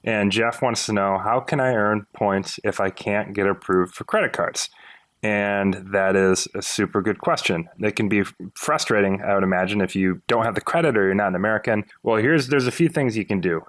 And Jeff wants to know, how can I earn points if I can't get approved for credit cards? And that is a super good question. It can be frustrating, I would imagine, if you don't have the credit or you're not an American. Well, there's a few things you can do.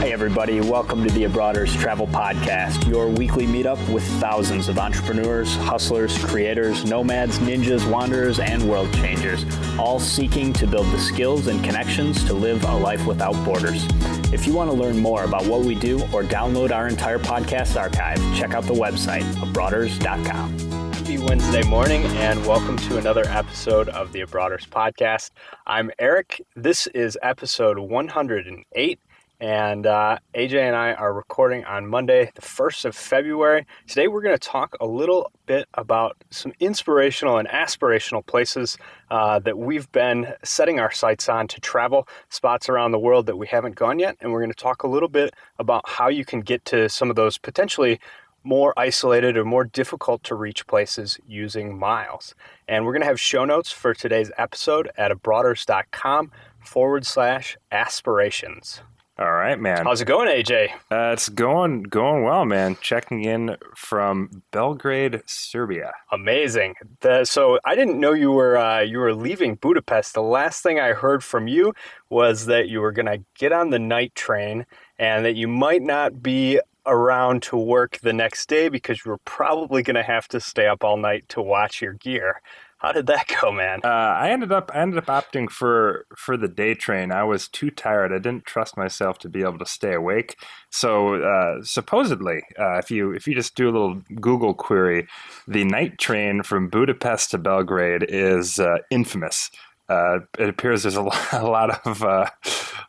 Hey everybody, welcome to the Abroaders Travel Podcast, your weekly meetup with thousands of entrepreneurs, hustlers, creators, nomads, ninjas, wanderers, and world changers, all seeking to build the skills and connections to live a life without borders. If you want to learn more about what we do or download our entire podcast archive, check out the website, abroaders.com. Happy Wednesday morning and welcome to another episode of the Abroaders Podcast. I'm Eric. This is episode 108. And AJ and I are recording on Monday, the 1st of February. Today we're going to talk a little bit about some inspirational and aspirational places that we've been setting our sights on to travel, spots around the world that we haven't gone yet. And we're going to talk a little bit about how you can get to some of those potentially more isolated or more difficult to reach places using miles. And we're going to have show notes for today's episode at abroaders.com/aspirations. All right, man. How's it going, AJ? It's going well, man. Checking in from Belgrade, Serbia. Amazing. So I didn't know you were leaving Budapest. The last thing I heard from you was that you were going to get on the night train and that you might not be around to work the next day because you were probably going to have to stay up all night to watch your gear. How did that go, man? I ended up opting for the day train. I was too tired. I didn't trust myself to be able to stay awake. So supposedly, if you just do a little Google query, the night train from Budapest to Belgrade is infamous. It appears there's a lot of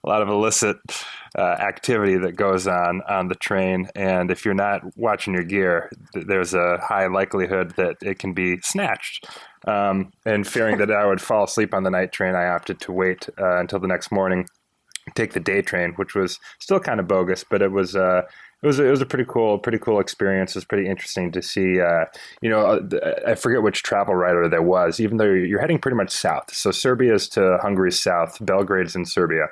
illicit activity that goes on the train, and if you're not watching your gear, there's a high likelihood that it can be snatched. And fearing that I would fall asleep on the night train, I opted to wait until the next morning, take the day train, which was still kind of bogus, but it was a pretty cool experience. It was pretty interesting to see. I forget which travel writer there was, even though you're heading pretty much south. So Serbia is to Hungary's south, Belgrade's in Serbia.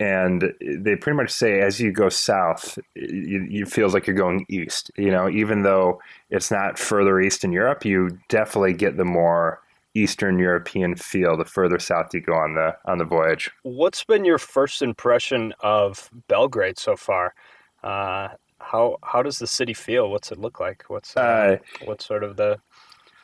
And they pretty much say as you go south, it feels like you're going east. Even though it's not further east in Europe, you definitely get the more Eastern European feel the further south you go on the voyage. What's been your first impression of Belgrade so far? How does the city feel? What's it look like? What's sort of the...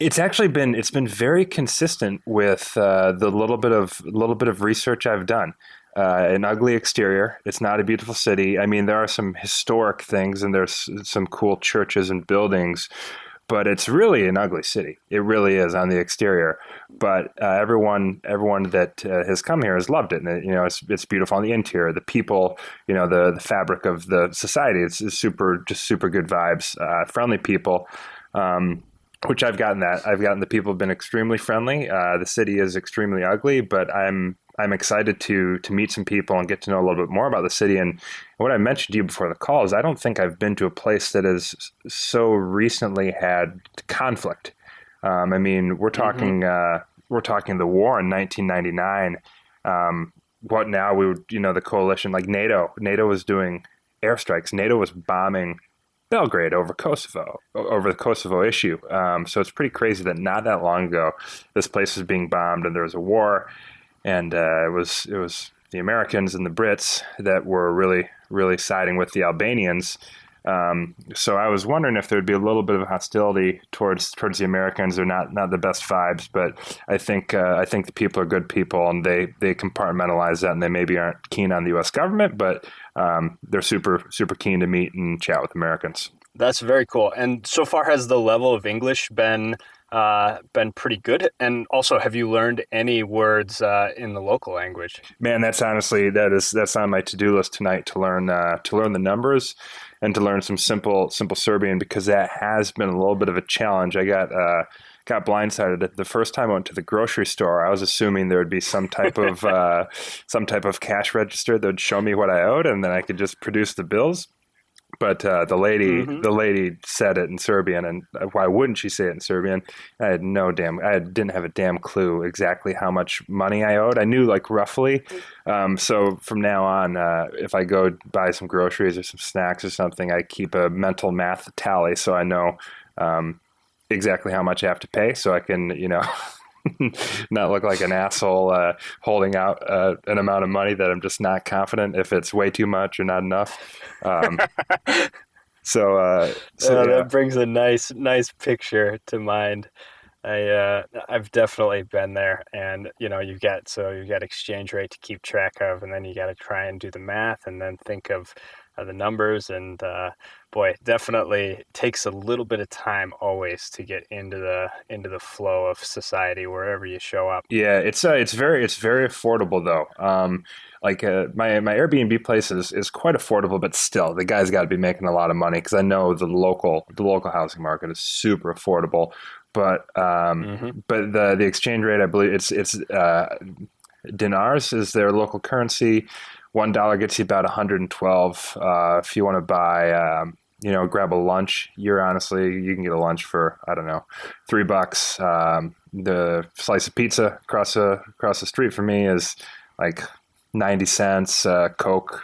It's been very consistent with the little bit of research I've done. An ugly exterior. It's not a beautiful city. I mean, there are some historic things and there's some cool churches and buildings, but it's really an ugly city. It really is on the exterior. But everyone that has come here has loved it. And it's beautiful on the interior. The people, the fabric of the society is super good vibes, friendly people. Which I've gotten that. I've gotten the people have been extremely friendly. The city is extremely ugly, but I'm excited to meet some people and get to know a little bit more about the city. And what I mentioned to you before the call is I don't think I've been to a place that has so recently had conflict. I mean, we're talking the war in 1999. What now? The coalition, like NATO was doing airstrikes. NATO was bombing Belgrade over the Kosovo issue. So it's pretty crazy that not that long ago, this place was being bombed and there was a war. And it was the Americans and the Brits that were really, really siding with the Albanians. So I was wondering if there'd be a little bit of hostility towards the Americans. They're not the best vibes, but I think the people are good people and they compartmentalize that and they maybe aren't keen on the U.S. government, but they're super keen to meet and chat with Americans. That's very cool. And so far, has the level of English been pretty good? And also, have you learned any words in the local language? Man, that's on my to-do list tonight to learn the numbers and to learn some simple Serbian, because that has been a little bit of a challenge. I got blindsided the first time I went to the grocery store. I was assuming there would be some type of cash register that would show me what I owed, and then I could just produce the bills. But Mm-hmm. the lady said it in Serbian, and why wouldn't she say it in Serbian? I didn't have a damn clue exactly how much money I owed. I knew like roughly. So from now on, if I go buy some groceries or some snacks or something, I keep a mental math tally so I know exactly how much I have to pay, so I can, not look like an asshole holding out an amount of money that I'm just not confident if it's way too much or not enough. Um, so yeah, That brings a nice picture to mind. I've definitely been there, and you've got exchange rate to keep track of, and then you got to try and do the math, and then think of the numbers, and boy, definitely takes a little bit of time always to get into the flow of society wherever you show up. yeah, it's very affordable though. My Airbnb place is quite affordable, but still, the guy's got to be making a lot of money because I know the local housing market is super affordable. But Hmm. the exchange rate, I believe it's dinars is their local currency. $1 gets you about 112. If you want to buy, grab a lunch, you can get a lunch for, I don't know, $3. The slice of pizza across the street for me is like 90 cents. Coke,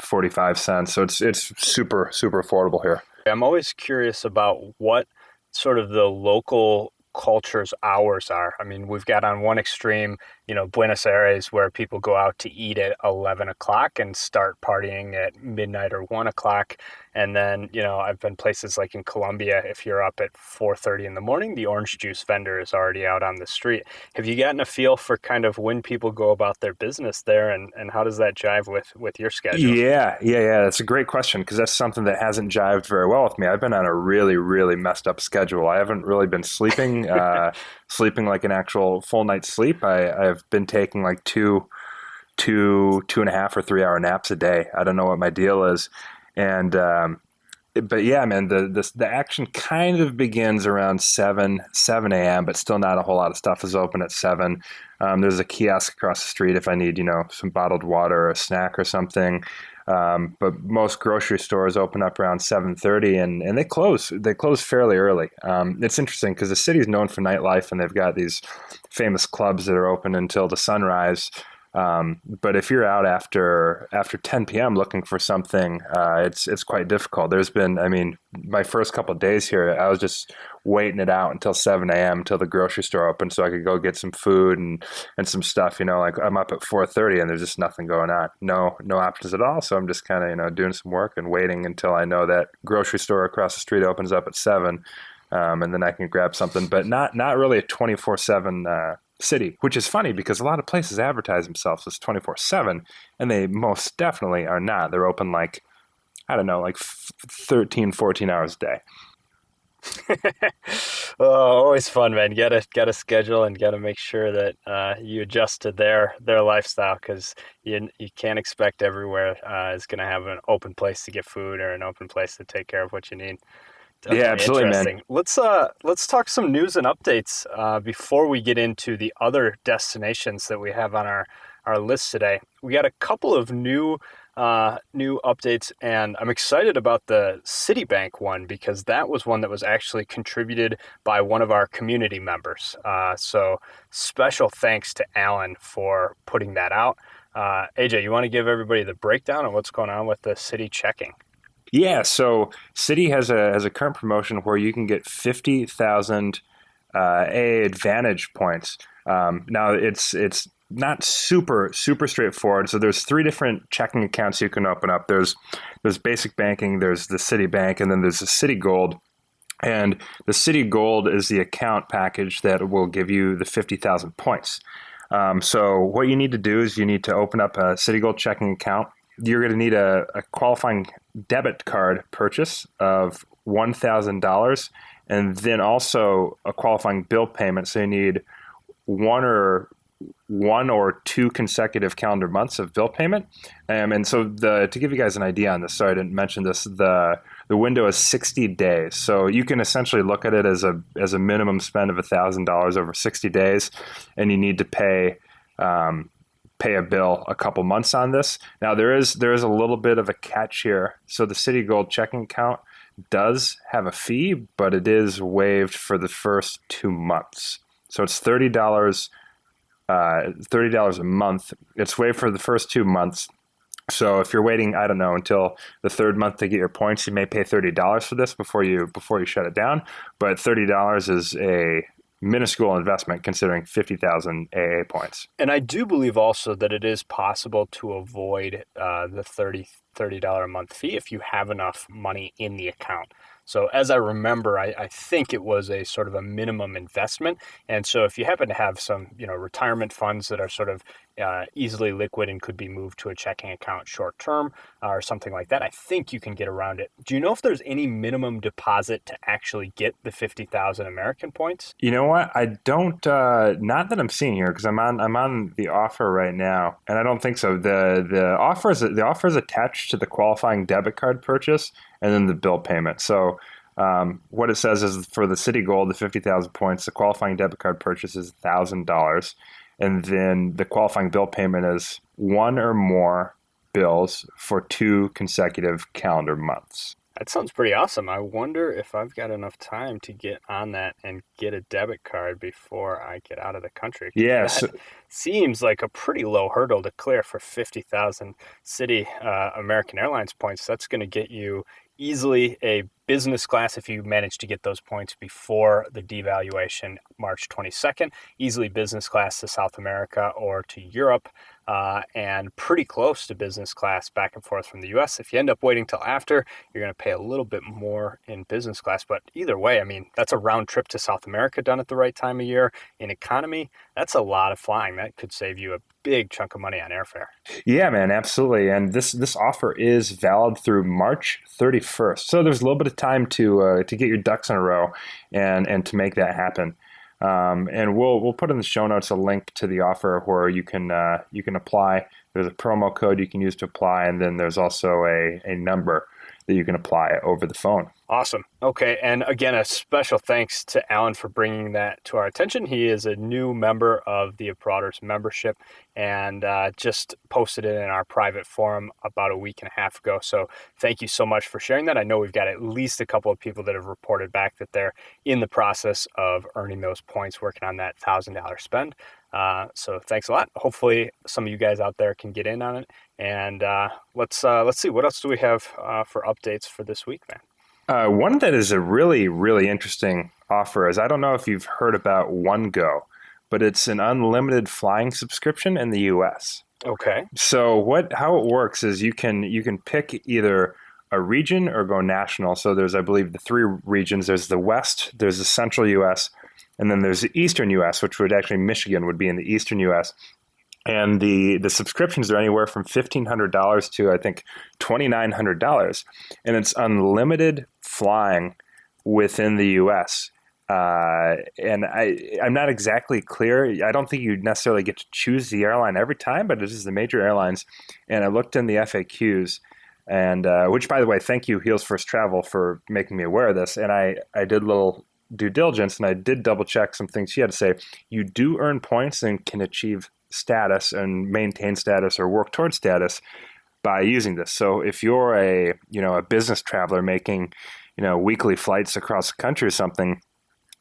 45 cents. So it's super affordable here. I'm always curious about what sort of the local culture's hours are. I mean, we've got on one extreme, Buenos Aires, where people go out to eat at 11 o'clock and start partying at midnight or 1 o'clock. And then, I've been places like in Colombia, if you're up at 4:30 in the morning, the orange juice vendor is already out on the street. Have you gotten a feel for kind of when people go about their business there, and how does that jive with your schedule? Yeah. That's a great question because that's something that hasn't jived very well with me. I've been on a really, really messed up schedule. I haven't really been sleeping, sleeping like an actual full night's sleep. I've been taking like two and a half or 3 hour naps a day. I don't know what my deal is, and but yeah, man, the action kind of begins around seven a.m. But still not a whole lot of stuff is open at 7. There's a kiosk across the street if I need some bottled water or a snack or something. But most grocery stores open up around 7:30, and they close fairly early. It's interesting because the city is known for nightlife, and they've got these famous clubs that are open until the sunrise. But if you're out after 10 p.m. looking for something, it's quite difficult. I mean, my first couple of days here, I was just waiting it out until 7 a.m. until the grocery store opened, so I could go get some food and some stuff. Like I'm up at 4:30 and there's just nothing going on, no options at all. So I'm just kind of doing some work and waiting until I know that grocery store across the street opens up at 7, and then I can grab something. But not really a 24/7. City, which is funny because a lot of places advertise themselves as 24/7, and they most definitely are not. They're open like, I don't know, like 13, 14 hours a day. Oh, always fun, man. Gotta schedule and gotta make sure that you adjust to their lifestyle, because you can't expect everywhere is gonna have an open place to get food or an open place to take care of what you need. Yeah, Definitely absolutely, man. interesting. Let's talk some news and updates before we get into the other destinations that we have on our list today. We got a couple of new updates, and I'm excited about the Citibank one because that was one that was actually contributed by one of our community members. So special thanks to Alan for putting that out. AJ, you want to give everybody the breakdown of what's going on with the Citi checking? Yeah, so Citi has a current promotion where you can get 50,000 AA Advantage points. Now it's not super straightforward. So there's 3 different checking accounts you can open up. There's basic banking, there's the Citibank, and then there's the Citi Gold. And the Citi Gold is the account package that will give you the 50,000 points. So what you need to do is you need to open up a Citi Gold checking account. You're going to need a qualifying debit card purchase of $1,000, and then also a qualifying bill payment. So you need one or 2 consecutive calendar months of bill payment. And so to give you guys an idea on this, sorry I didn't mention this, the window is 60 days. So you can essentially look at it as a minimum spend of $1,000 over 60 days, and you need to pay pay a bill a couple months on this. Now there is a little bit of a catch here. So the City Gold checking account does have a fee, but it is waived for the first 2 months. So it's $30 a month. It's waived for the first 2 months. So if you're waiting, I don't know, until the third month to get your points, you may pay $30 for this before you shut it down. But $30 is a minuscule investment considering 50,000 AA points. And I do believe also that it is possible to avoid the $30 a month fee if you have enough money in the account. So as I remember, I think it was a sort of a minimum investment. And so if you happen to have some, retirement funds that are sort of easily liquid and could be moved to a checking account short term or something like that, I think you can get around it. Do you know if there's any minimum deposit to actually get the 50,000 American points? You know what? I don't. Not that I'm seeing here because I'm on the offer right now, and I don't think so. The offer is attached to the qualifying debit card purchase and then the bill payment. So what it says is for the City Gold, the 50,000 points, the qualifying debit card purchase is $1,000, and then the qualifying bill payment is one or more bills for 2 consecutive calendar months. That sounds pretty awesome. I wonder if I've got enough time to get on that and get a debit card before I get out of the country. Yes. That seems like a pretty low hurdle to clear for 50,000 City American Airlines points. That's going to get you easily a business class if you manage to get those points before the devaluation March 22nd, easily business class to South America or to Europe, and pretty close to business class back and forth from the US. If you end up waiting till after, you're going to pay a little bit more in business class. But either way, I mean, that's a round trip to South America done at the right time of year in economy. That's a lot of flying. That could save you a big chunk of money on airfare. Yeah, man, absolutely. And this offer is valid through March 31st. So there's a little bit of time to get your ducks in a row and to make that happen. And we'll put in the show notes a link to the offer where you can apply. There's a promo code you can use to apply, and then there's also a number that you can apply over the phone. Awesome. Okay. And again, a special thanks to Alan for bringing that to our attention. He is a new member of the Abroaders membership and just posted it in our private forum about a week and a half ago. So thank you so much for sharing that. I know we've got at least a couple of people that have reported back that they're in the process of earning those points, working on that $1,000 spend. So thanks a lot. Hopefully some of you guys out there can get in on it. And let's see, what else do we have for updates for this week, man? One that is a really, really interesting offer is, I don't know if you've heard about OneGo, but it's an unlimited flying subscription in the US. Okay. So how it works is you can pick either a region or go national. So there's, I believe, the 3 regions. There's the West, there's the Central US, and then there's the Eastern US, which would actually, Michigan would be in the Eastern US. And the subscriptions are anywhere from $1,500 to, I think, $2,900. And it's unlimited flying within the U.S. And I'm not exactly clear. I don't think you necessarily get to choose the airline every time, but it is the major airlines. And I looked in the FAQs, and which, by the way, thank you, Heels First Travel, for making me aware of this. And I did a little due diligence, and I did double check some things she had to say. You do earn points and can achieve status and maintain status or work towards status by using this. So if you're a business traveler making weekly flights across the country or something,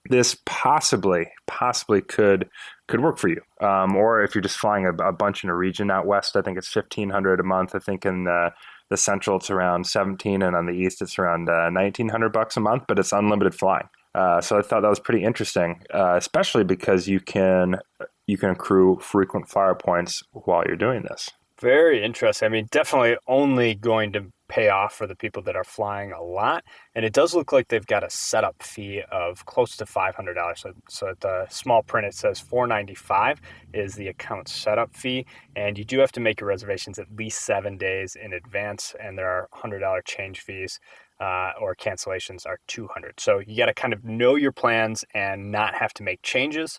this possibly could work for you. Or if you're just flying a bunch in a region out west, I think it's $1,500 a month. I think in the central it's around $1,700, and on the east it's around $1,900 a month. But it's unlimited flying. So I thought that was pretty interesting, especially because you can accrue frequent flyer points while you're doing this. Very interesting. I mean, definitely only going to pay off for the people that are flying a lot. And it does look like they've got a setup fee of close to $500. So at the small print, it says $495 is the account setup fee. And you do have to make your reservations at least 7 days in advance. And there are $100 change fees. Or cancellations are $200. So you got to kind of know your plans and not have to make changes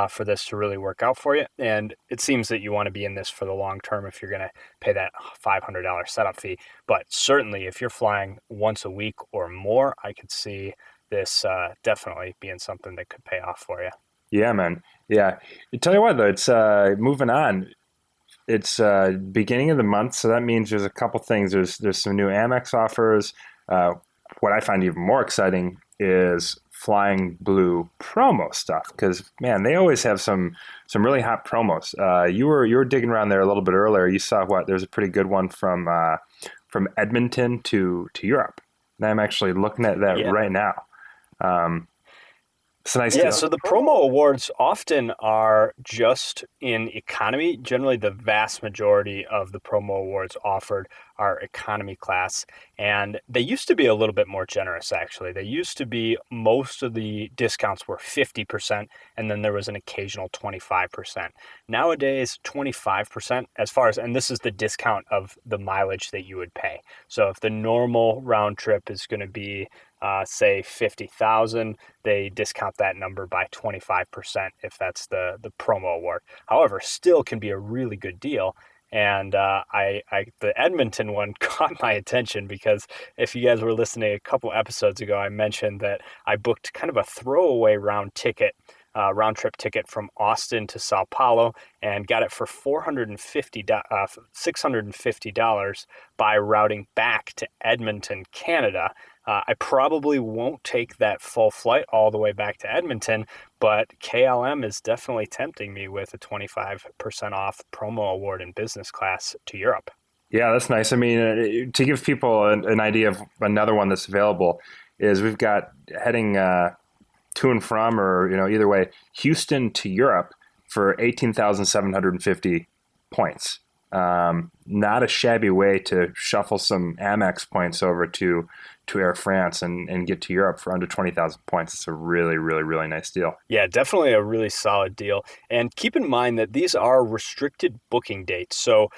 for this to really work out for you. And it seems that you want to be in this for the long term if you're going to pay that $500 setup fee. But certainly if you're flying once a week or more, I could see this definitely being something that could pay off for you. Yeah, man. Yeah. I tell you what, though, it's moving on. it's beginning of the month, so that means there's a couple things. There's some new Amex offers. Uh, what I find even more exciting is Flying Blue promo stuff because man, they always have some really hot promos. You were digging around there a little bit earlier. You saw what? There's a pretty good one from Edmonton to Europe. And I'm actually looking at that right now. It's a nice deal. So the promo awards often are just in economy. Generally, the vast majority of the promo awards offered are economy class. And they used to be a little bit more generous, actually. They used to be most of the discounts were 50%, and then there was an occasional 25%. Nowadays, 25% as far as, and this is the discount of the mileage that you would pay. So if the normal round trip is going to be say 50,000, they discount that number by 25% if that's the promo award. However, still can be a really good deal. And the Edmonton one caught my attention because if you guys were listening a couple episodes ago, I mentioned that I booked kind of a throwaway round trip ticket from Austin to Sao Paulo and got it for $650 by routing back to Edmonton, Canada. I probably won't take that full flight all the way back to Edmonton, but KLM is definitely tempting me with a 25% off promo award in business class to Europe. Yeah, that's nice. I mean, to give people an idea of another one that's available is we've got heading to and from, or either way, Houston to Europe for 18,750 points. Not a shabby way to shuffle some Amex points over to Air France and get to Europe for under 20,000 points. It's a really, really, really nice deal. Yeah, definitely a really solid deal. And keep in mind that these are restricted booking dates. So,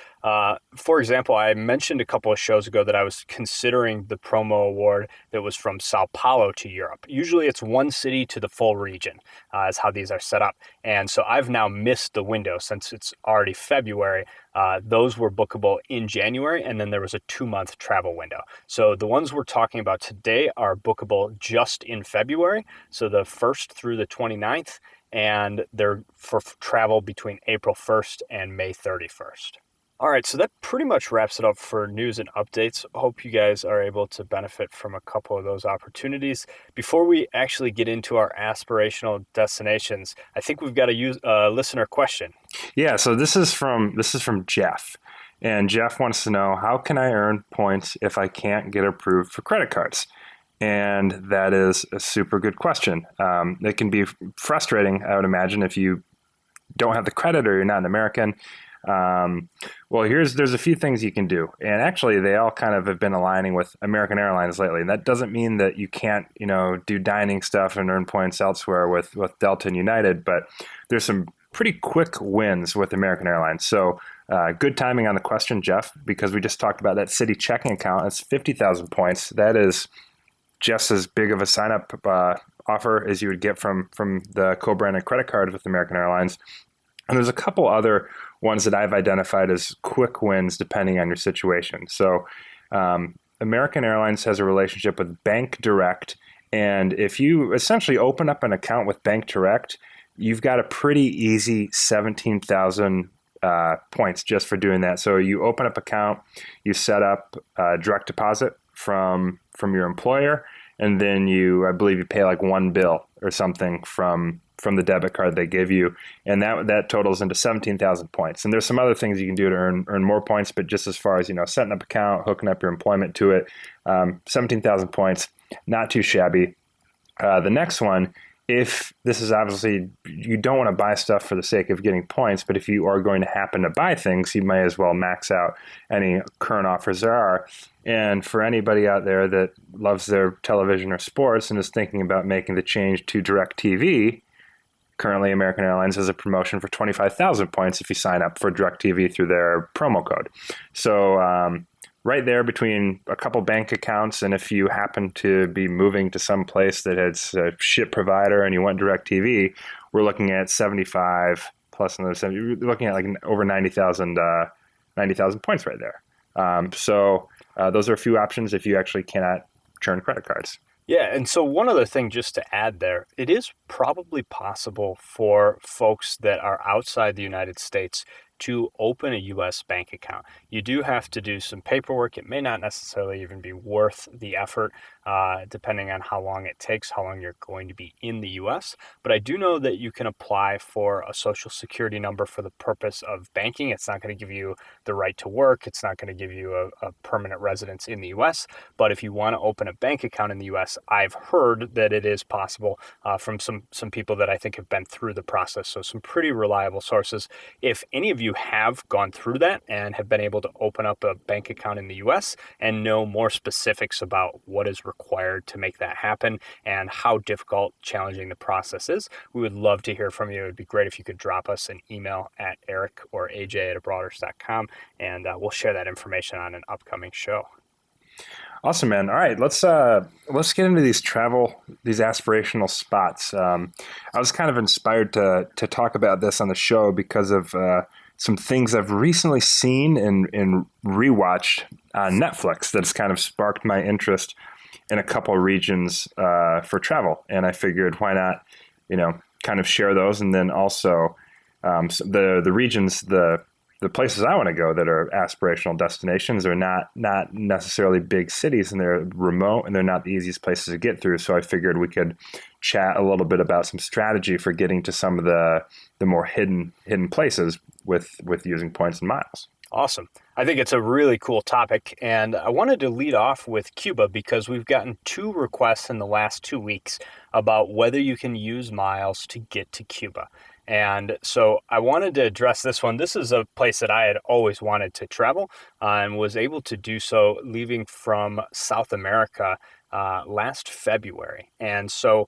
for example, I mentioned a couple of shows ago that I was considering the promo award that was from Sao Paulo to Europe. Usually it's one city to the full region is how these are set up. And so I've now missed the window since it's already February. Those were bookable in January, and then there was a 2-month travel window. So the ones we're talking about today are bookable just in February, so the 1st through the 29th, and they're for travel between April 1st and May 31st. All right, so that pretty much wraps it up for news and updates. Hope you guys are able to benefit from a couple of those opportunities. Before we actually get into our aspirational destinations, I think we've got a listener question. Yeah, so this is from Jeff. And Jeff wants to know, how can I earn points if I can't get approved for credit cards? And that is a super good question. It can be frustrating, I would imagine, if you don't have the credit or you're not an American. Well, there's a few things you can do. And actually, they all kind of have been aligning with American Airlines lately. And that doesn't mean that you can't, do dining stuff and earn points elsewhere with Delta and United. But there's some pretty quick wins with American Airlines. So good timing on the question, Jeff, because we just talked about that city checking account. It's 50,000 points. That is just as big of a sign-up offer as you would get from the co-branded credit card with American Airlines. And there's a couple other ones that I've identified as quick wins depending on your situation. So American Airlines has a relationship with Bank Direct. And if you essentially open up an account with Bank Direct, you've got a pretty easy 17,000 points just for doing that. So you open up an account, you set up direct deposit from your employer, and then I believe you pay like one bill or something from the debit card they give you, and that totals into 17,000 points. And there's some other things you can do to earn more points, but just as far as setting up an account, hooking up your employment to it, 17,000 points, not too shabby. The next one, if this is obviously, you don't want to buy stuff for the sake of getting points, but if you are going to happen to buy things, you may as well max out any current offers there are. And for anybody out there that loves their television or sports and is thinking about making the change to DirecTV, currently American Airlines has a promotion for 25,000 points if you sign up for DirecTV through their promo code. So right there between a couple bank accounts, and if you happen to be moving to some place that has a shit provider and you want DirecTV, we're looking at 75 plus another 70. You're looking at like over 90,000 points right there. So those are a few options if you actually cannot churn credit cards. Yeah, and so one other thing just to add there, it is probably possible for folks that are outside the United States to open a U.S. bank account. You do have to do some paperwork. It may not necessarily even be worth the effort, depending on how long it takes, how long you're going to be in the U.S. But I do know that you can apply for a social security number for the purpose of banking. It's not going to give you the right to work. It's not going to give you a permanent residence in the U.S. But if you want to open a bank account in the U.S., I've heard that it is possible from some people that I think have been through the process. So some pretty reliable sources. If any of you have gone through that and have been able to open up a bank account in the U.S. and know more specifics about what is required to make that happen and how difficult, challenging the process is, we would love to hear from you. It would be great if you could drop us an email at Erik or AJ at abroaders.com, and we'll share that information on an upcoming show. Awesome, man. All right, let's get into these aspirational spots. I was kind of inspired to talk about this on the show because of some things I've recently seen and rewatched on Netflix that's kind of sparked my interest in a couple of regions for travel. And I figured, why not, kind of share those, and then also the regions, the places I want to go that are aspirational destinations are not necessarily big cities, and they're remote, and they're not the easiest places to get through. So I figured we could chat a little bit about some strategy for getting to some of the more hidden places with using points and miles. Awesome. I think it's a really cool topic, and I wanted to lead off with Cuba because we've gotten 2 requests in the last 2 weeks about whether you can use miles to get to Cuba. And so I wanted to address this one. This is a place that I had always wanted to travel and was able to do so leaving from South America last February. And so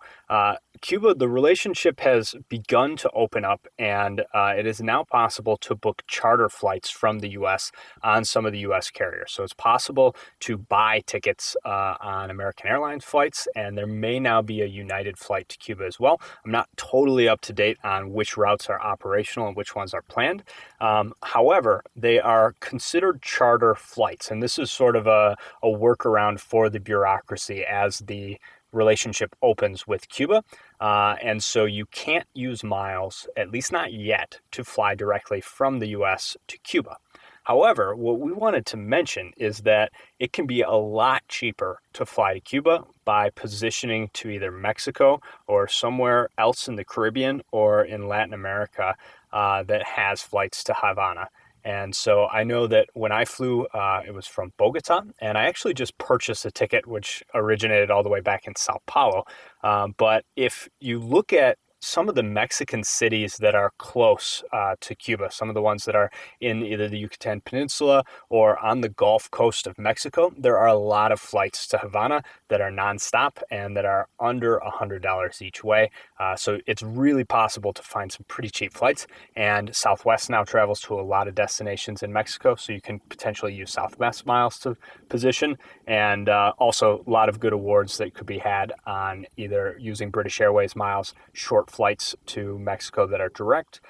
Cuba, the relationship has begun to open up, and it is now possible to book charter flights from the U.S. on some of the U.S. carriers. So it's possible to buy tickets on American Airlines flights, and there may now be a United flight to Cuba as well. I'm not totally up to date on which routes are operational and which ones are planned. However, they are considered charter flights, and this is sort of a workaround for the bureaucracy as the relationship opens with Cuba. And so you can't use miles, at least not yet, to fly directly from the U.S. to Cuba. However, what we wanted to mention is that it can be a lot cheaper to fly to Cuba by positioning to either Mexico or somewhere else in the Caribbean or in Latin America that has flights to Havana. And so I know that when I flew, it was from Bogota, and I actually just purchased a ticket, which originated all the way back in Sao Paulo. But if you look at some of the Mexican cities that are close to Cuba, some of the ones that are in either the Yucatan Peninsula or on the Gulf Coast of Mexico, there are a lot of flights to Havana that are nonstop and that are under $100 each way. So it's really possible to find some pretty cheap flights. And Southwest now travels to a lot of destinations in Mexico, so you can potentially use Southwest miles to position. And also a lot of good awards that could be had on either using British Airways miles, short flights to Mexico that are direct.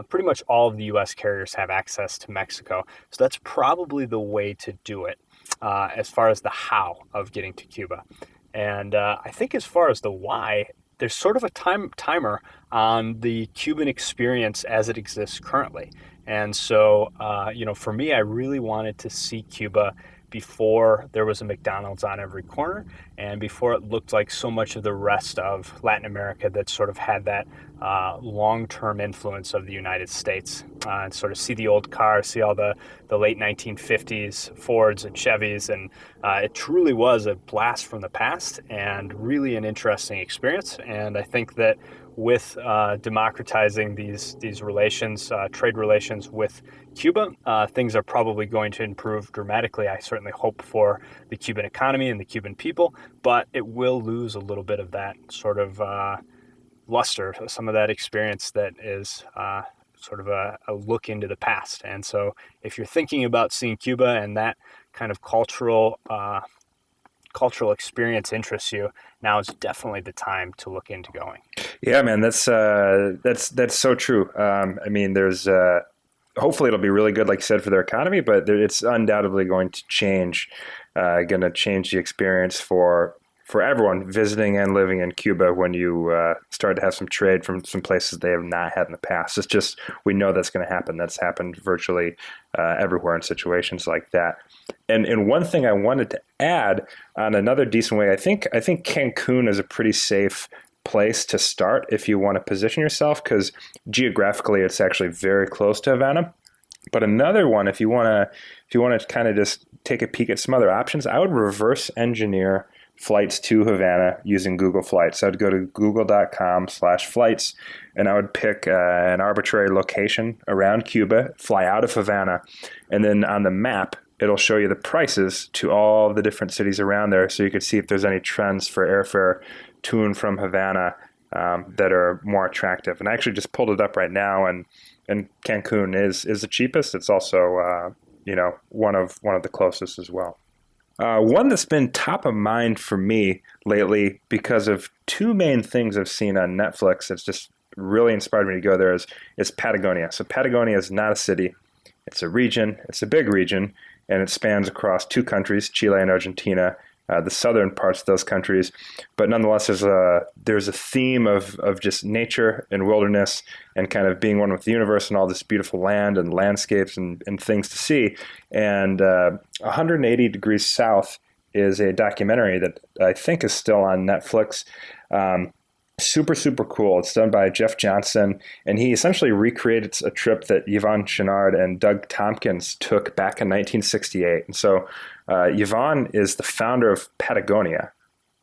Pretty much all of the U.S. carriers have access to Mexico. So that's probably the way to do it as far as the how of getting to Cuba. And I think as far as the why, there's sort of a timer on the Cuban experience as it exists currently. And so, for me, I really wanted to see Cuba before there was a McDonald's on every corner and before it looked like so much of the rest of Latin America that sort of had that long-term influence of the United States. And sort of see the old cars, see all the late 1950s Fords and Chevys, and it truly was a blast from the past and really an interesting experience. And I think that with democratizing these relations, trade relations with Cuba, things are probably going to improve dramatically. I certainly hope for the Cuban economy and the Cuban people, but it will lose a little bit of that sort of luster, some of that experience that is sort of a look into the past. And so if you're thinking about seeing Cuba and that kind of cultural experience interests you, now is definitely the time to look into going. Yeah, man, that's so true. I mean, there's hopefully it'll be really good, like you said, for their economy, but it's undoubtedly going to change the experience for for everyone visiting and living in Cuba when you start to have some trade from some places they have not had in the past. It's just, we know that's going to happen. That's happened virtually everywhere in situations like that. And one thing I wanted to add on another decent way, I think Cancun is a pretty safe place to start if you want to position yourself, because geographically it's actually very close to Havana. But another one, if you want to kind of just take a peek at some other options, I would reverse engineer flights to Havana using Google Flights. I'd go to google.com/flights, and I would pick an arbitrary location around Cuba, fly out of Havana, and then on the map, it'll show you the prices to all the different cities around there, so you could see if there's any trends for airfare to and from Havana that are more attractive. And I actually just pulled it up right now, and Cancun is the cheapest. It's also one of the closest as well. One that's been top of mind for me lately because of two main things I've seen on Netflix that's just really inspired me to go there is Patagonia. So Patagonia is not a city. It's a region. It's a big region, and it spans across two countries, Chile and Argentina, the southern parts of those countries. But nonetheless, there's a theme of just nature and wilderness and kind of being one with the universe and all this beautiful land and landscapes and things to see. And 180 Degrees South is a documentary that I think is still on Netflix. Super, super cool. It's done by Jeff Johnson, and he essentially recreated a trip that Yvon Chouinard and Doug Tompkins took back in 1968. And so Yvon is the founder of Patagonia,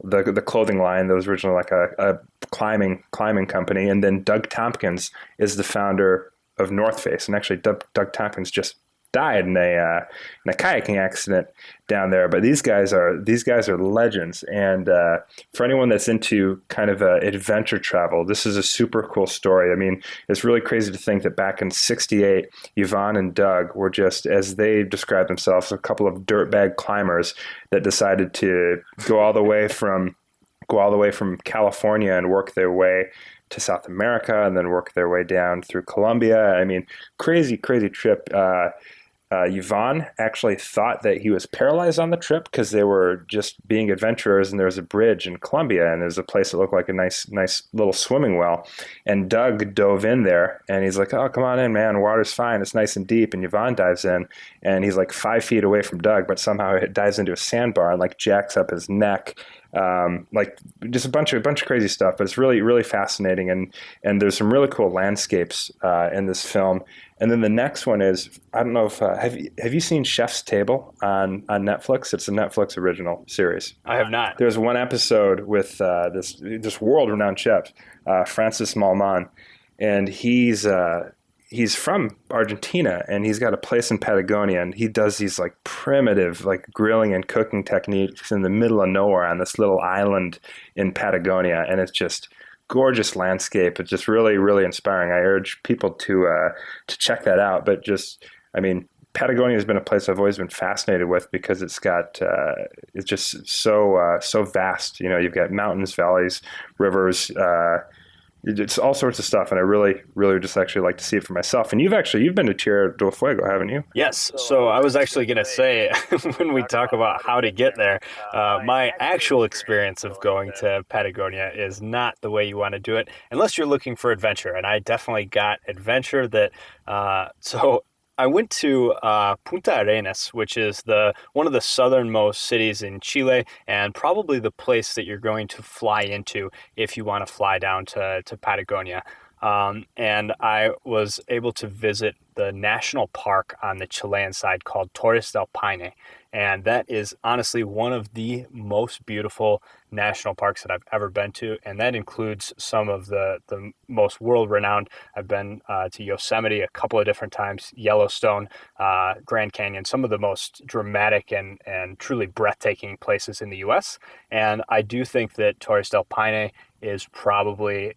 the clothing line that was originally like a climbing company, and then Doug Tompkins is the founder of North Face. And actually, Doug Tompkins just died in a kayaking accident down there. But these guys are legends. And for anyone that's into kind of adventure travel, this is a super cool story. I mean, it's really crazy to think that back in '68, Yvon and Doug were just, as they described themselves, a couple of dirtbag climbers that decided to go all the way from California and work their way to South America and then work their way down through Colombia. I mean, crazy trip. Yvon actually thought that he was paralyzed on the trip because they were just being adventurers, and there was a bridge in Colombia, and there's a place that looked like a nice little swimming well. And Doug dove in there, and he's like, "Oh, come on in, man. Water's fine. It's nice and deep." And Yvon dives in, and he's like 5 feet away from Doug, but somehow it dives into a sandbar and like jacks up his neck. Like just a bunch of crazy stuff, but it's really, really fascinating. And there's some really cool landscapes in this film. And then the next one is, I don't know if have you seen Chef's Table on Netflix? It's a Netflix original series. I have not. There's one episode with this world-renowned chef, Francis Malman, and he's from Argentina, and he's got a place in Patagonia, and he does these like primitive like grilling and cooking techniques in the middle of nowhere on this little island in Patagonia, and it's just gorgeous landscape. It's just really, really inspiring. I urge people to check that out. But just, I mean, Patagonia has been a place I've always been fascinated with because it's got it's just so vast. You know, you've got mountains, valleys, rivers. It's all sorts of stuff, and I really, really just actually like to see it for myself. And you've been to Tierra del Fuego, haven't you? Yes. So I was actually going to say, when we talk about how to get there, my actual experience of going to Patagonia is not the way you want to do it, unless you're looking for adventure. And I definitely got adventure that. So I went to Punta Arenas, which is one of the southernmost cities in Chile, and probably the place that you're going to fly into if you want to fly down to Patagonia. And I was able to visit the national park on the Chilean side called Torres del Paine. And that is honestly one of the most beautiful national parks that I've ever been to. And that includes some of the most world-renowned. I've been to Yosemite a couple of different times, Yellowstone, Grand Canyon, some of the most dramatic and truly breathtaking places in the U.S. And I do think that Torres del Paine is probably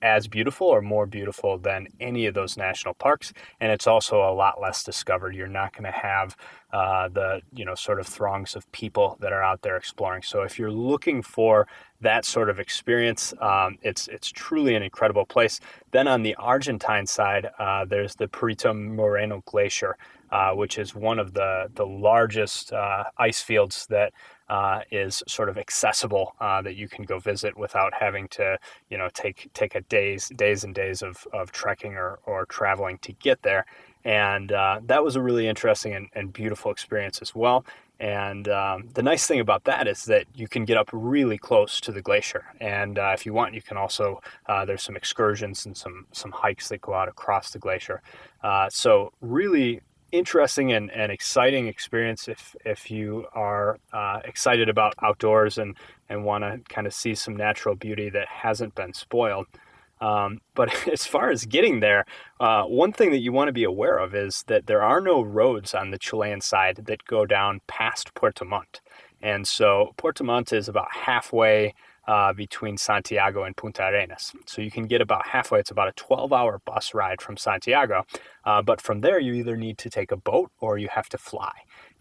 as beautiful or more beautiful than any of those national parks, and it's also a lot less discovered. You're not going to have the sort of throngs of people that are out there exploring. So if you're looking for that sort of experience, it's truly an incredible place. Then on the Argentine side, there's the Perito Moreno Glacier, which is one of the largest ice fields that is sort of accessible, that you can go visit without having to, take a days and days of trekking or traveling to get there. And that was a really interesting and beautiful experience as well. And the nice thing about that is that you can get up really close to the glacier. And if you want, you can also, there's some excursions and some hikes that go out across the glacier. So really interesting and exciting experience if you are excited about outdoors and want to kind of see some natural beauty that hasn't been spoiled. But as far as getting there, one thing that you want to be aware of is that there are no roads on the Chilean side that go down past Puerto Montt. And so Puerto Montt is about halfway between Santiago and Punta Arenas. So you can get about halfway. It's about a 12-hour bus ride from Santiago. But from there, you either need to take a boat or you have to fly.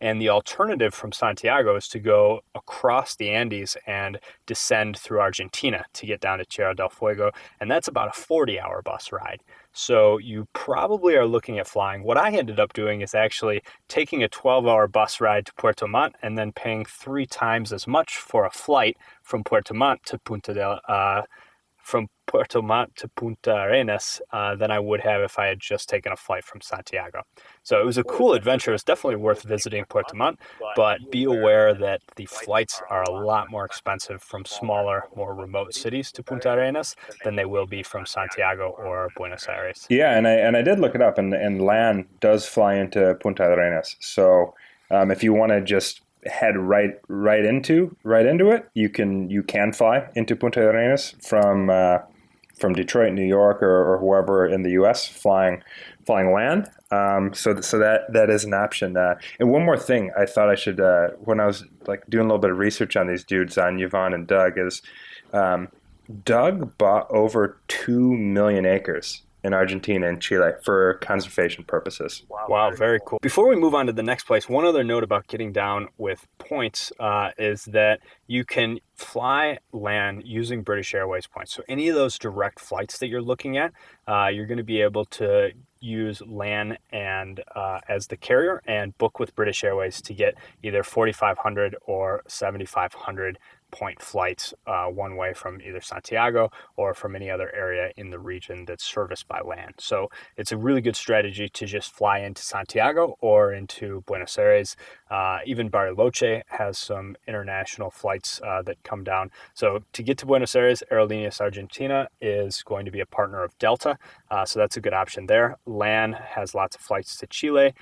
And the alternative from Santiago is to go across the Andes and descend through Argentina to get down to Tierra del Fuego. And that's about a 40-hour bus ride. So you probably are looking at flying. What I ended up doing is actually taking a 12-hour bus ride to Puerto Montt and then paying 3 times as much for a flight from Puerto Montt to Punta Arenas than I would have if I had just taken a flight from Santiago. So it was a cool adventure. It's definitely worth visiting Puerto Montt, but be aware that the flights are a lot more expensive from smaller, more remote cities to Punta Arenas than they will be from Santiago or Buenos Aires. Yeah, and I did look it up, and LAN does fly into Punta Arenas. So if you want to just head right into it, you can fly into Punta Arenas from Detroit, New York, or whoever in the U.S. flying LAN. So that is an option. And one more thing, I thought I should when I was like doing a little bit of research on these dudes, on Yvonne and Doug, is Doug bought over 2 million acres in Argentina and Chile for conservation purposes. Wow, very cool. Before we move on to the next place, one other note about getting down with points is that you can fly LAN using British Airways points. So any of those direct flights that you're looking at, you're going to be able to use LAN and as the carrier and book with British Airways to get either 4,500 or 7,500 point flights one way from either Santiago or from any other area in the region that's serviced by LAN. So it's a really good strategy to just fly into Santiago or into Buenos Aires. Even Bariloche has some international flights that come down. So to get to Buenos Aires, Aerolíneas Argentina is going to be a partner of Delta. So that's a good option there. LAN has lots of flights to Chile.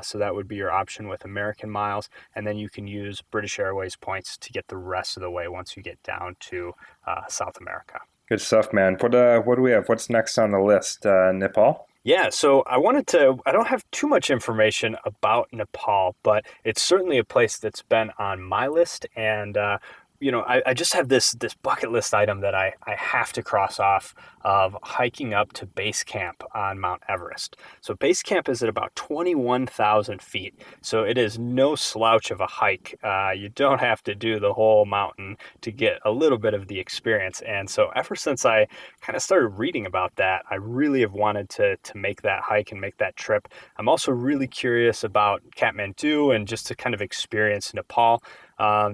So that would be your option with American miles. And then you can use British Airways points to get the rest of the way once you get down to South America. Good stuff, man. What do we have? What's next on the list? Nepal? Yeah, so I don't have too much information about Nepal, but it's certainly a place that's been on my list. And I just have this bucket list item that I have to cross off of hiking up to base camp on Mount Everest. So base camp is at about 21,000 feet. So it is no slouch of a hike. You don't have to do the whole mountain to get a little bit of the experience. And so ever since I kind of started reading about that, I really have wanted to make that hike and make that trip. I'm also really curious about Kathmandu and just to kind of experience Nepal.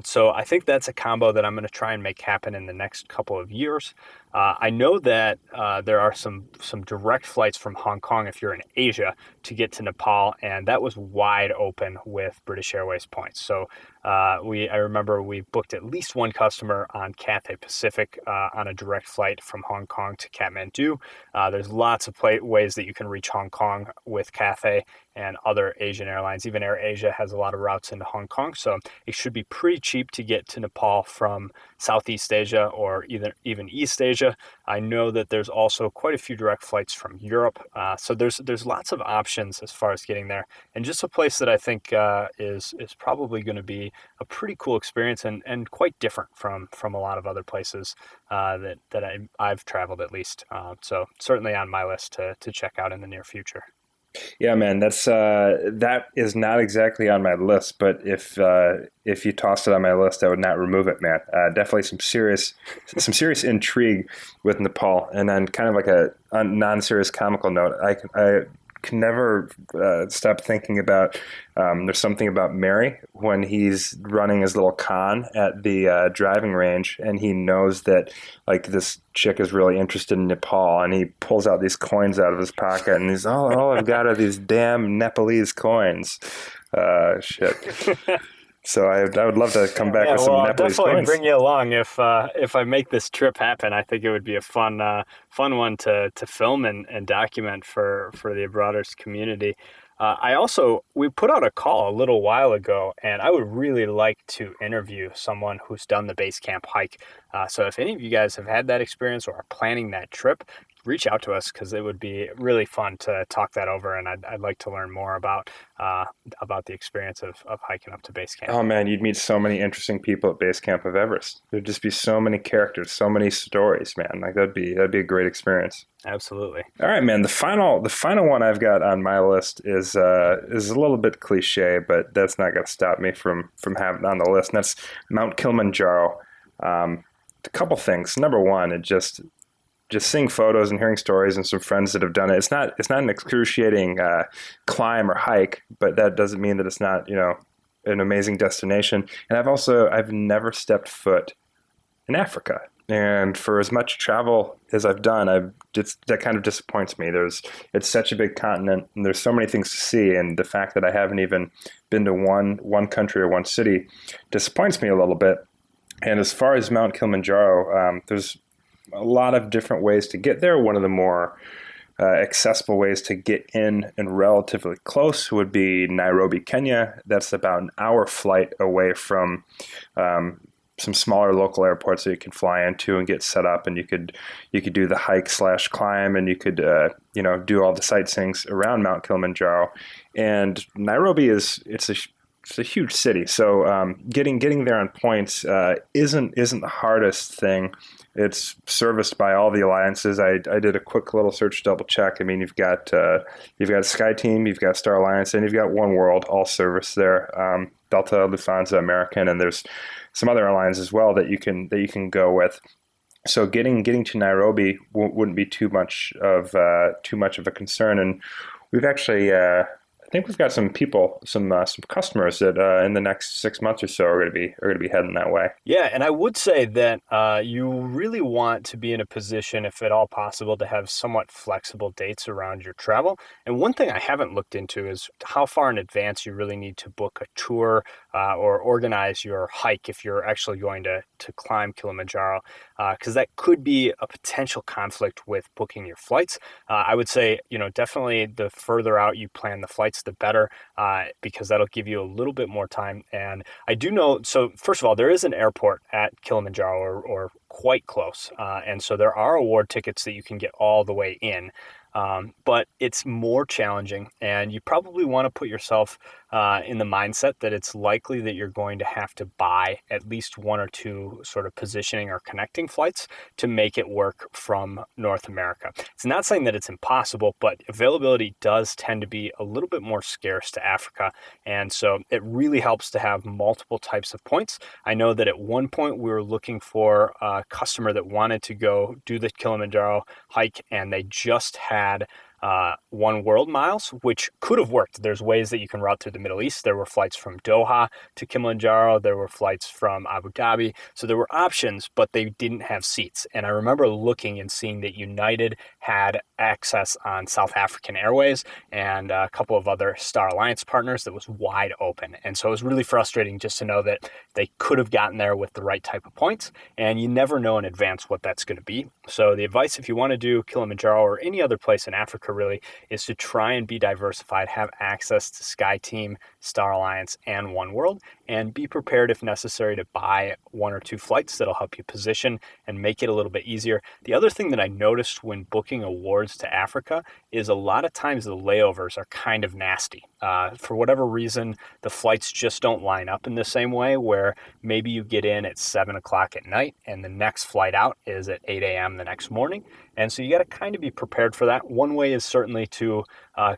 So I think that's a combo that I'm going to try and make happen in the next couple of years. I know that there are some direct flights from Hong Kong if you're in Asia to get to Nepal, and that was wide open with British Airways points. So I remember we booked at least one customer on Cathay Pacific on a direct flight from Hong Kong to Kathmandu. There's lots of ways that you can reach Hong Kong with Cathay and other Asian airlines. Even AirAsia has a lot of routes into Hong Kong, so it should be pretty cheap to get to Nepal from Southeast Asia or even East Asia. I know that there's also quite a few direct flights from Europe, so there's lots of options as far as getting there, and just a place that I think is probably going to be a pretty cool experience and quite different from a lot of other places that I've traveled at least. So certainly on my list to check out in the near future. Yeah, man, that is not exactly on my list, but if you tossed it on my list, I would not remove it, man. Definitely some serious intrigue with Nepal, and then kind of like a non-serious comical note. I can never stop thinking about. There's something about Mary when he's running his little con at the driving range, and he knows that like this chick is really interested in Nepal, and he pulls out these coins out of his pocket, and he's all I've got are these damn Nepalese coins. Shit. So I would love to come back with some I'll Nepalese definitely coins. bring you along if I make this trip happen. I think it would be a fun one to film and document for the Abroaders community. We put out a call a little while ago, and I would really like to interview someone who's done the base camp hike. So if any of you guys have had that experience or are planning that trip, reach out to us because it would be really fun to talk that over, and I'd like to learn more about the experience of hiking up to base camp. Oh man, you'd meet so many interesting people at base camp of Everest. There'd just be so many characters, so many stories, man. Like that'd be a great experience. Absolutely. All right, man. The final one I've got on my list is a little bit cliche, but that's not going to stop me from having it on the list. And that's Mount Kilmanjaro. A couple things. Number one, it just seeing photos and hearing stories and some friends that have done it. It's not an excruciating climb or hike, but that doesn't mean that it's not an amazing destination. And I've never stepped foot in Africa. And for as much travel as I've done, that kind of disappoints me. It's such a big continent, and there's so many things to see. And the fact that I haven't even been to one country or one city disappoints me a little bit. And as far as Mount Kilimanjaro, there's a lot of different ways to get there. One of the more accessible ways to get in and relatively close would be Nairobi, Kenya. That's about an hour flight away from some smaller local airports that you can fly into and get set up, and you could do the hike / climb, and you could do all the sightseeing around Mount Kilimanjaro. And Nairobi it's a huge city, so getting there on points isn't the hardest thing. It's serviced by all the alliances. I did a quick little search, double check. I mean, you've got SkyTeam, you've got Star Alliance, and you've got One World, all serviced there. Delta, Lufthansa, American, and there's some other airlines as well that you can go with. So getting to Nairobi wouldn't be too much of a concern. And we've actually I think we've got some people, some customers that in the next 6 months or so are going to be heading that way. Yeah, and I would say that you really want to be in a position, if at all possible, to have somewhat flexible dates around your travel. And one thing I haven't looked into is how far in advance you really need to book a tour or organize your hike if you're actually going to climb Kilimanjaro, because that could be a potential conflict with booking your flights. I would say, definitely the further out you plan the flights, the better, because that'll give you a little bit more time. And I do know, so first of all, there is an airport at Kilimanjaro or quite close. And so there are award tickets that you can get all the way in. But it's more challenging, and you probably want to put yourself in the mindset that it's likely that you're going to have to buy at least one or two sort of positioning or connecting flights to make it work from North America. It's not saying that it's impossible, but availability does tend to be a little bit more scarce to Africa. And so it really helps to have multiple types of points. I know that at one point we were looking for a customer that wanted to go do the Kilimanjaro hike, and they just had One World miles, which could have worked. There's ways that you can route through the Middle East. There were flights from Doha to Kilimanjaro. There were flights from Abu Dhabi. So there were options, but they didn't have seats. And I remember looking and seeing that United had access on South African Airways and a couple of other Star Alliance partners that was wide open. And so it was really frustrating just to know that they could have gotten there with the right type of points, and you never know in advance what that's going to be. So the advice, if you want to do Kilimanjaro or any other place in Africa really, is to try and be diversified, have access to SkyTeam, Star Alliance, and One World, and be prepared if necessary to buy one or two flights that'll help you position and make it a little bit easier. The other thing that I noticed when booking awards to Africa is a lot of times the layovers are kind of nasty. for whatever reason, the flights just don't line up in the same way, where maybe you get in at 7 o'clock at night and the next flight out is at 8 a.m. the next morning. And so you got to kind of be prepared for that. One way is certainly to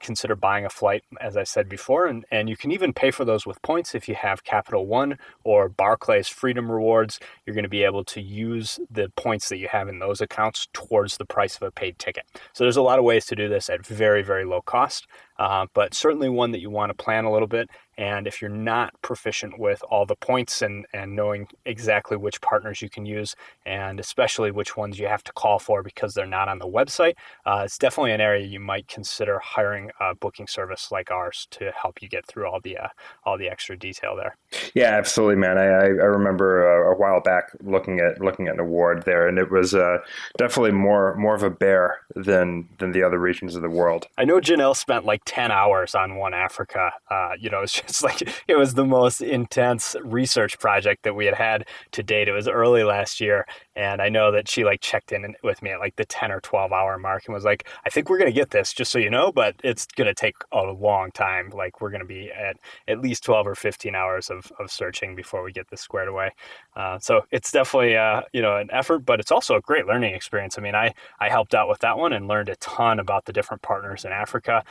consider buying a flight, as I said before, and you can even pay for those with points. If you have Capital One or Barclays Freedom Rewards, you're going to be able to use the points that you have in those accounts towards the price of a paid ticket. So there's a lot of ways to do this at very, very low cost, but certainly one that you want to plan a little bit. And if you're not proficient with all the points and knowing exactly which partners you can use, and especially which ones you have to call for because they're not on the website, it's definitely an area you might consider hiring a booking service like ours to help you get through all the extra detail there. Yeah, absolutely, man. I remember a while back looking at an award there, and it was definitely more of a bear than the other regions of the world. I know Janelle spent like 10 hours on One Africa. It's just like it was the most intense research project that we had to date. It was early last year, and I know that she like checked in with me at like the 10 or 12 hour mark and was like, "I think we're gonna get this, just so you know, but it's gonna take a long time. Like we're gonna be at least 12 or 15 hours of searching before we get this squared away." So it's definitely an effort, but it's also a great learning experience. I mean, I helped out with that one and learned a ton about the different partners in Africa.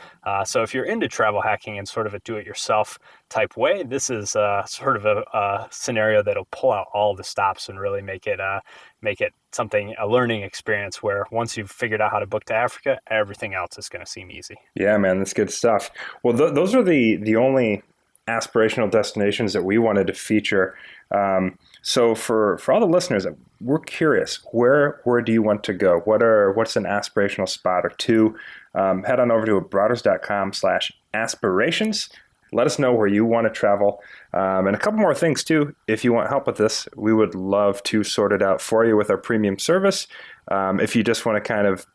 So if you're into travel hacking in sort of a do-it-yourself type way, this is sort of a scenario that'll pull out all the stops and really make it a learning experience where once you've figured out how to book to Africa, everything else is going to seem easy. Yeah, man, that's good stuff. Well, those are the only aspirational destinations that we wanted to feature. So for all the listeners, we're curious, where do you want to go? What's an aspirational spot or two? Head on over to abroaders.com/aspirations. Let us know where you want to travel. And a couple more things too. If you want help with this, we would love to sort it out for you with our premium service. If you just want to kind of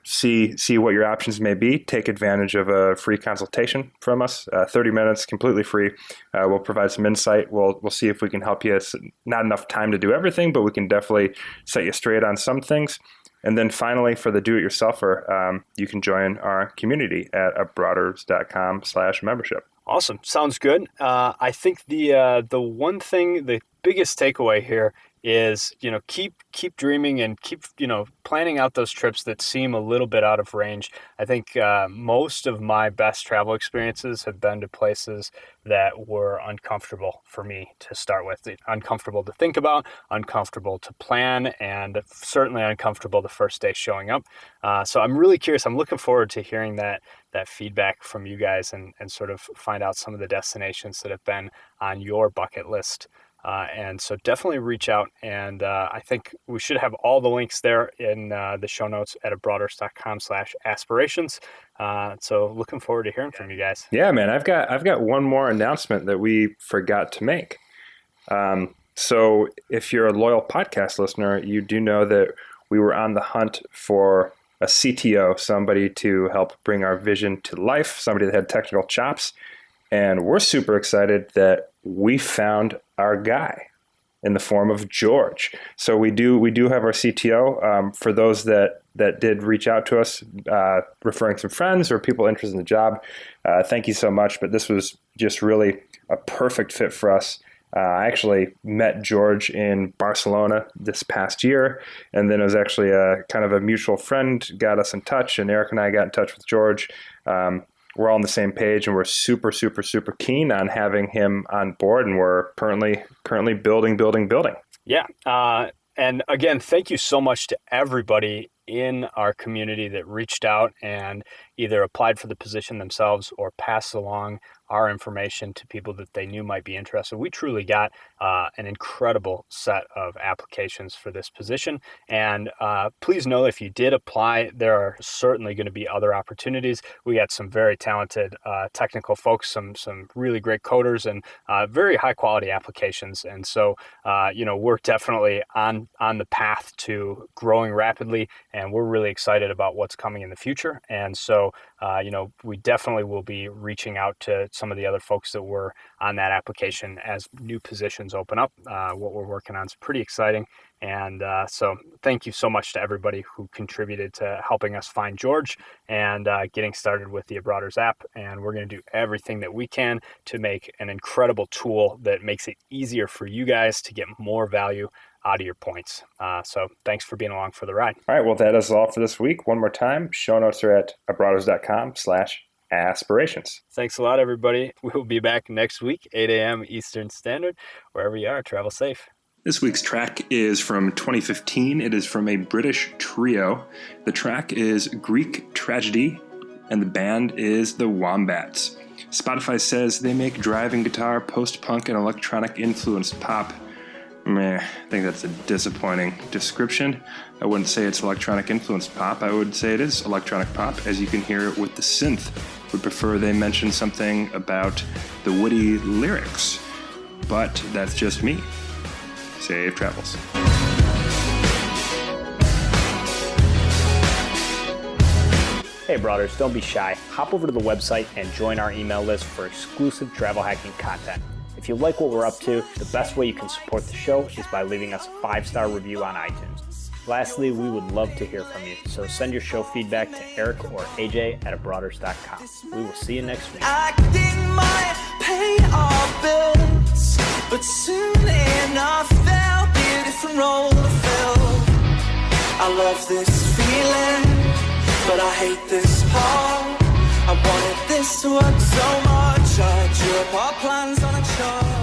see what your options may be, take advantage of a free consultation from us, 30 minutes, completely free. We'll provide some insight. We'll see if we can help you. It's not enough time to do everything, but we can definitely set you straight on some things. And then finally, for the do-it-yourselfer, you can join our community at abroaders.com/membership. Awesome. Sounds good. I think the one thing, the biggest takeaway here is, keep dreaming and keep, planning out those trips that seem a little bit out of range. I think most of my best travel experiences have been to places that were uncomfortable for me to start with. Uncomfortable to think about, uncomfortable to plan, and certainly uncomfortable the first day showing up. So I'm really curious. I'm looking forward to hearing that feedback from you guys and sort of find out some of the destinations that have been on your bucket list. And so definitely reach out, and I think we should have all the links there in the show notes at abroaders.com/aspirations. So looking forward to hearing from you guys. Yeah, man, I've got one more announcement that we forgot to make. So if you're a loyal podcast listener, you do know that we were on the hunt for a CTO, somebody to help bring our vision to life, somebody that had technical chops. And we're super excited that we found our guy in the form of George. So we do have our CTO. For those that did reach out to us, referring some friends or people interested in the job, thank you so much. But this was just really a perfect fit for us. I actually met George in Barcelona this past year, and then it was actually a kind of a mutual friend got us in touch, and Erik and I got in touch with George. We're all on the same page, and we're super, super, super keen on having him on board, and we're currently building. Yeah. And again, thank you so much to everybody in our community that reached out and either applied for the position themselves or passed along our information to people that they knew might be interested. We truly got an incredible set of applications for this position. And please know if you did apply, there are certainly going to be other opportunities. We got some very talented technical folks, some really great coders, and very high quality applications. And so, we're definitely on the path to growing rapidly, and we're really excited about what's coming in the future. And so So, we definitely will be reaching out to some of the other folks that were on that application as new positions open up. What we're working on is pretty exciting. And so thank you so much to everybody who contributed to helping us find George and getting started with the Abroaders app. And we're going to do everything that we can to make an incredible tool that makes it easier for you guys to get more value out of your points. So thanks for being along for the ride. All right, well, that is all for this week. One more time, show notes are at abroaders.com/aspirations. Thanks a lot, everybody. We'll be back next week, 8 a.m. Eastern Standard. Wherever you are, travel safe. This week's track is from 2015. It is from a British trio. The track is Greek Tragedy, and the band is the Wombats. Spotify says they make driving guitar, post-punk, and electronic-influenced pop. I think that's a disappointing description. I wouldn't say it's electronic-influenced pop. I would say it is electronic pop, as you can hear it with the synth. Would prefer they mention something about the witty lyrics, but that's just me. Safe travels. Hey, brothers, don't be shy. Hop over to the website and join our email list for exclusive travel hacking content. If you like what we're up to, the best way you can support the show is by leaving us a 5-star review on iTunes. Lastly, we would love to hear from you, so send your show feedback to Erik or AJ at abroaders.com. We will see you next week. Acting might pay our bills, but soon enough there'll be a different role to fill. I love this feeling, but I hate this part. I wanted this to work so much, I drew up our plans on a chart.